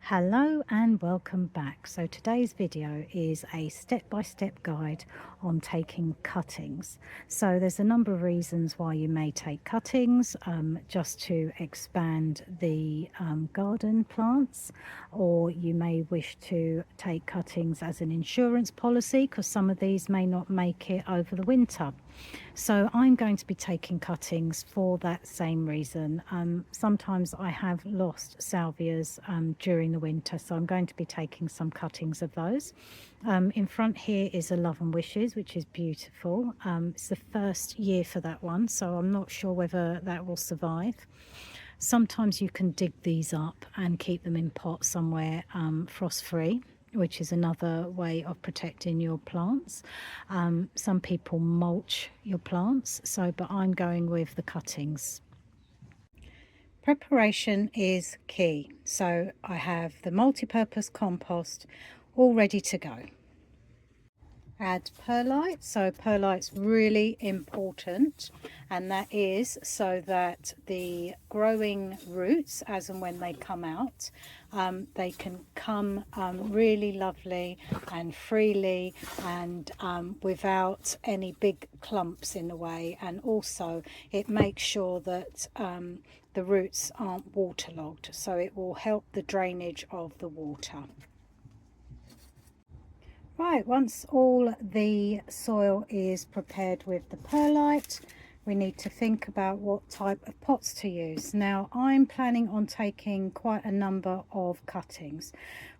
Hello and welcome back. So today's video is a step-by-step guide on taking cuttings. So there's a number of reasons why you may take cuttings, just to expand the garden plants, or you may wish to take cuttings as an insurance policy because some of these may not make it over the winter. So I'm going to be taking cuttings for that same reason. Sometimes I have lost salvias during the winter, so I'm going to be taking some cuttings of those. In front here is a Love and Wishes, which is beautiful. It's the first year for that one, so I'm not sure whether that will survive. Sometimes you can dig these up and keep them in pots somewhere frost-free, which is another way of protecting your plants. Some people mulch your plants, but I'm going with the cuttings. Preparation is key. So I have the multi-purpose compost all ready to go. Add perlite. So perlite's really important, and that is so that the growing roots, as and when they come out, they can come really lovely and freely, and without any big clumps in the way. And also it makes sure that the roots aren't waterlogged, so it will help the drainage of the water. Right, once all the soil is prepared with the perlite, we need to think about what type of pots to use. Now, I'm planning on taking quite a number of cuttings.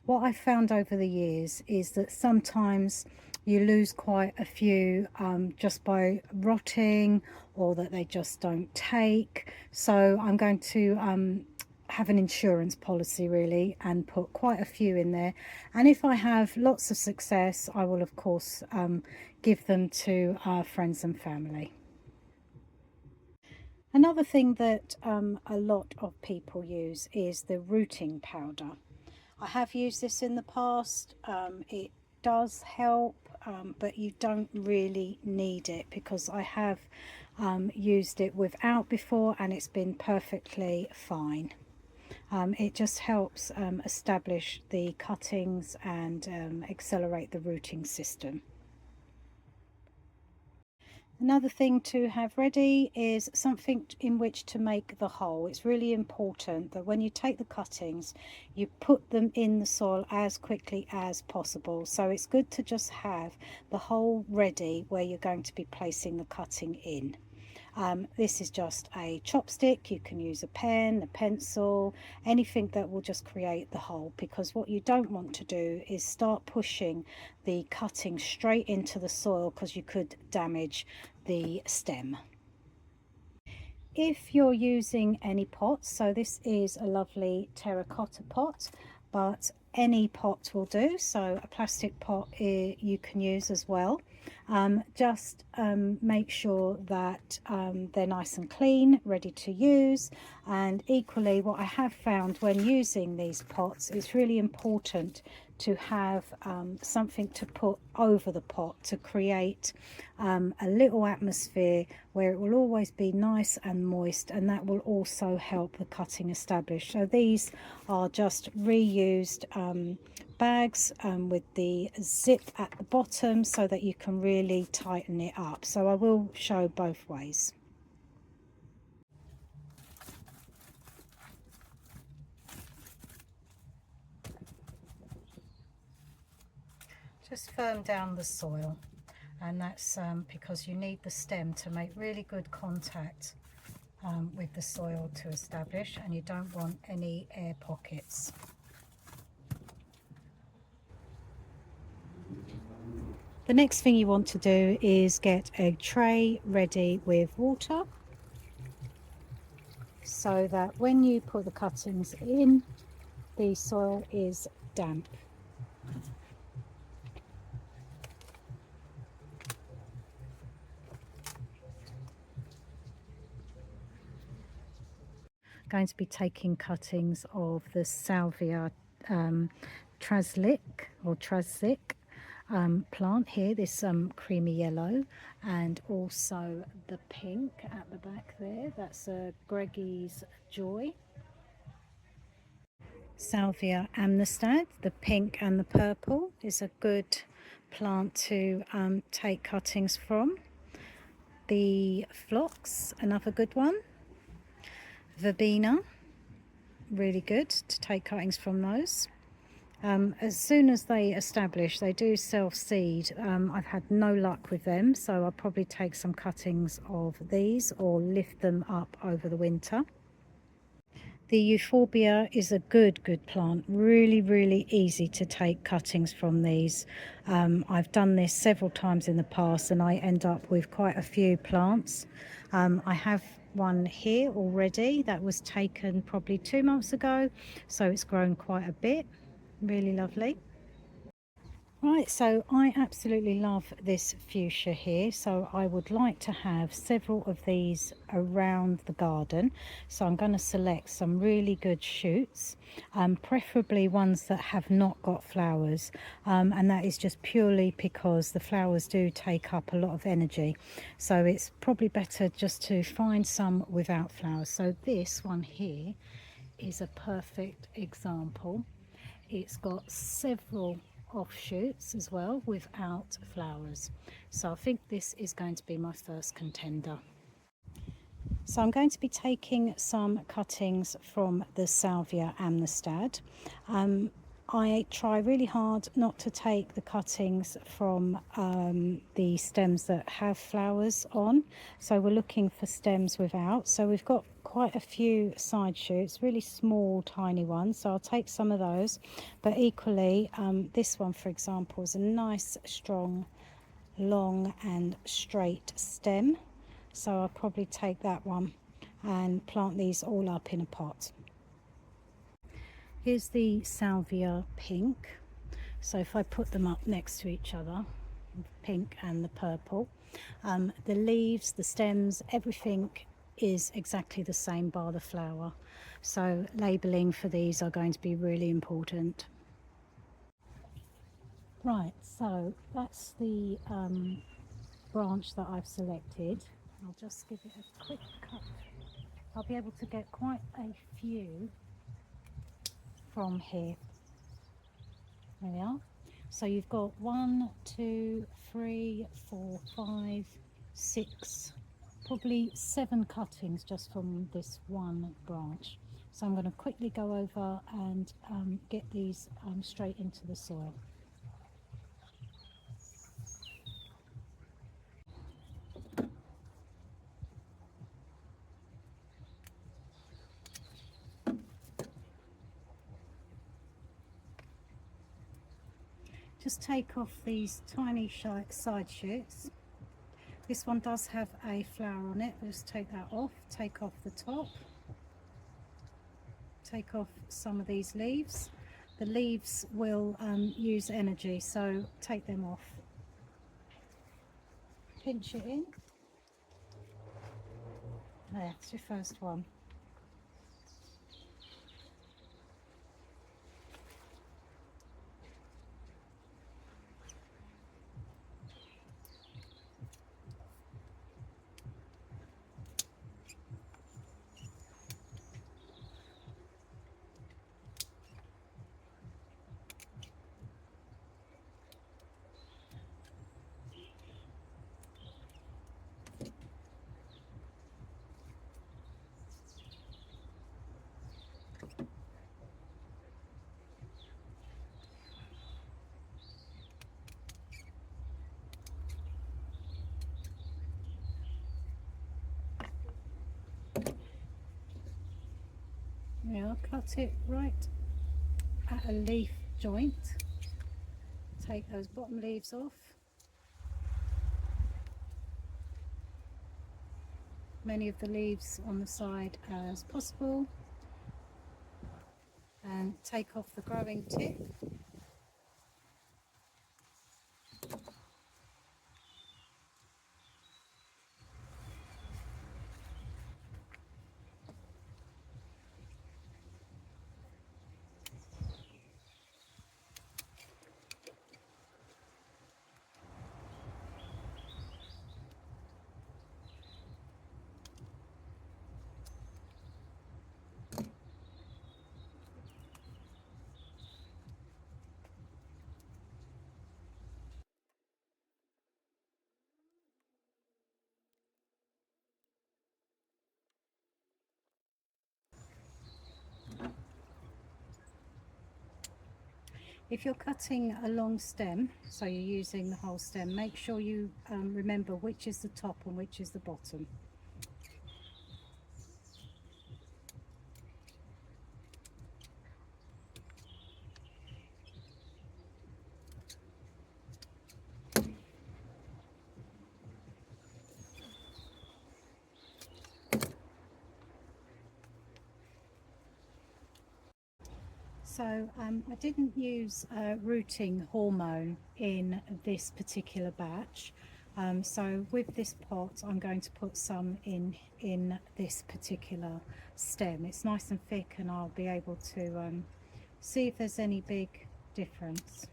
What I've found over the years is that sometimes you lose quite a few just by rotting, or that they just don't take. So I'm going to have an insurance policy really and put quite a few in there, and if I have lots of success, I will of course give them to our friends and family. Another thing that a lot of people use is the rooting powder. I have used this in the past. It does help, but you don't really need it, because I have used it without before and it's been perfectly fine. It just helps establish the cuttings and accelerate the rooting system. Another thing to have ready is something in which to make the hole. It's really important that when you take the cuttings, you put them in the soil as quickly as possible. So it's good to just have the hole ready where you're going to be placing the cutting in. This is just a chopstick. You can use a pen, a pencil, anything that will just create the hole, because what you don't want to do is start pushing the cutting straight into the soil, because you could damage the stem. If you're using any pots, so this is a lovely terracotta pot, but any pot will do, so a plastic pot you can use as well. Just make sure that they're nice and clean, ready to use. And equally, what I have found when using these pots, it's really important to have something to put over the pot to create a little atmosphere where it will always be nice and moist, and that will also help the cutting establish. So these are just reused bags with the zip at the bottom, so that you can really tighten it up. So I will show both ways. Just firm down the soil, and that's because you need the stem to make really good contact with the soil to establish, and you don't want any air pockets. The next thing you want to do is get a tray ready with water, so that when you put the cuttings in, the soil is damp. Going to be taking cuttings of the salvia traslic or trasic plant here, this creamy yellow, and also the pink at the back there, that's a Greggy's Joy. Salvia amnestad, the pink and the purple, is a good plant to take cuttings from. The phlox, another good one. Verbena, really good to take cuttings from those. As soon as they establish, they do self-seed. I've had no luck with them, so I'll probably take some cuttings of these or lift them up over the winter. The euphorbia is a good plant, really easy to take cuttings from these. I've done this several times in the past and I end up with quite a few plants. I have one here already that was taken probably 2 months ago, so it's grown quite a bit. Really lovely. Right, so I absolutely love this fuchsia here, so I would like to have several of these around the garden. So I'm going to select some really good shoots, preferably ones that have not got flowers, and that is just purely because the flowers do take up a lot of energy, so it's probably better just to find some without flowers. So this one here is a perfect example. It's got several offshoots as well without flowers, so I think this is going to be my first contender. So I'm going to be taking some cuttings from the Salvia amnestad. I try really hard not to take the cuttings from the stems that have flowers on, so we're looking for stems without. So we've got quite a few side shoots, really small tiny ones, so I'll take some of those. But equally, this one for example is a nice strong long and straight stem, so I'll probably take that one and plant these all up in a pot. Here's the salvia pink, so if I put them up next to each other, pink and the purple, the leaves, the stems, everything is exactly the same bar the flower, so labelling for these are going to be really important. Right, so that's the branch that I've selected. I'll just give it a quick cut. I'll be able to get quite a few from here. There we are. So you've got 1, 2, 3, 4, 5, 6, probably 7 cuttings just from this one branch. So I'm going to quickly go over and get these straight into the soil. Just take off these tiny side shoots. This one does have a flower on it. Just take that off, take off the top, take off some of these leaves. The leaves will use energy, so take them off. Pinch it in. There, it's your first one. Now cut it right at a leaf joint. Take those bottom leaves off. Many of the leaves on the side as possible. And take off the growing tip. If you're cutting a long stem, so you're using the whole stem, make sure you remember which is the top and which is the bottom. So I didn't use rooting hormone in this particular batch. So with this pot, I'm going to put some in this particular stem. It's nice and thick, and I'll be able to see if there's any big difference.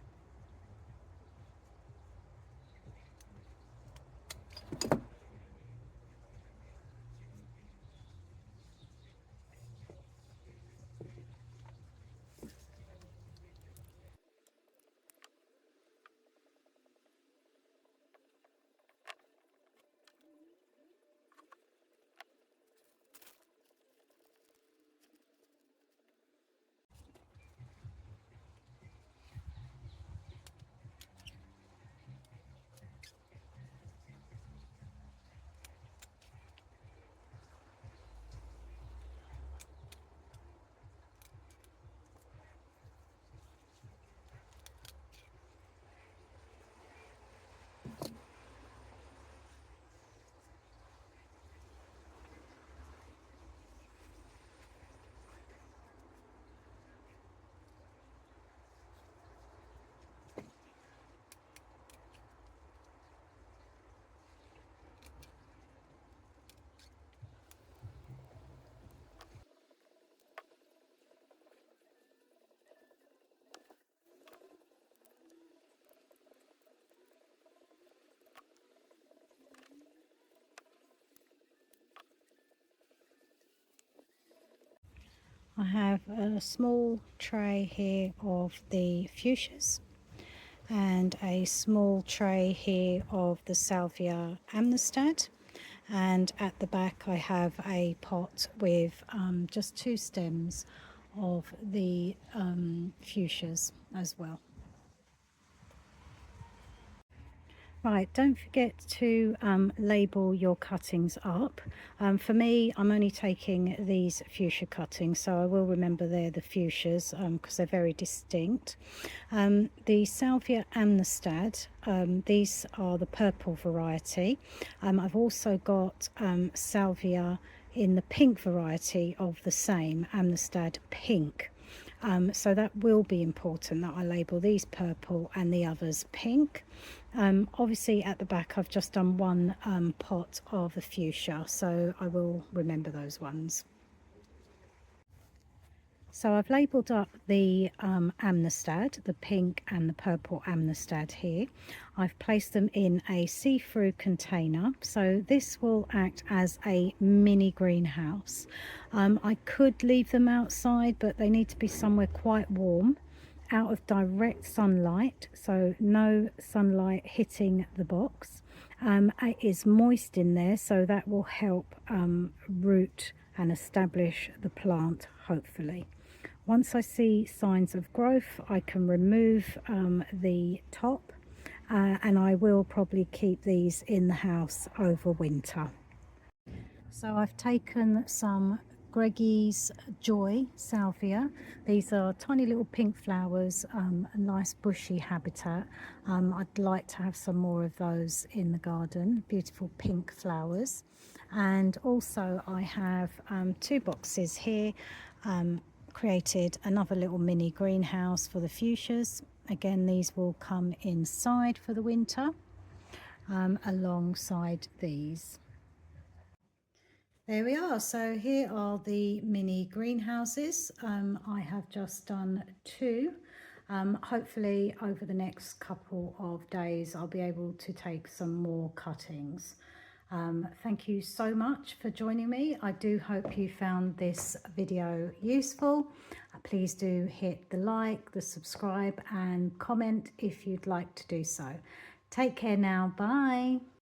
I have a small tray here of the fuchsias and a small tray here of the Salvia amnestad, and at the back I have a pot with just 2 stems of the fuchsias as well. Right, don't forget to label your cuttings up. For me, I'm only taking these fuchsia cuttings, so I will remember they're the fuchsias because they're very distinct. The Salvia amnestad, these are the purple variety. I've also got Salvia in the pink variety of the same, amnestad pink. So that will be important that I label these purple and the others pink. Obviously at the back I've just done one pot of the fuchsia, so I will remember those ones. So I've labelled up the amnestad, the pink and the purple amnestad here. I've placed them in a see-through container, so this will act as a mini greenhouse. I could leave them outside, but they need to be somewhere quite warm, out of direct sunlight, so no sunlight hitting the box. It is moist in there, so that will help root and establish the plant, hopefully. Once I see signs of growth, I can remove the top, and I will probably keep these in the house over winter. So I've taken some Greggy's Joy salvia. These are tiny little pink flowers, a nice bushy habitat. I'd like to have some more of those in the garden, beautiful pink flowers. And also I have 2 boxes here, created another little mini greenhouse for the fuchsias. Again, these will come inside for the winter alongside these. There we are. So here are the mini greenhouses. I have just done 2. Hopefully over the next couple of days I'll be able to take some more cuttings. Thank you so much for joining me. I do hope you found this video useful. Please do hit the like, the subscribe and comment if you'd like to do so. Take care now. Bye.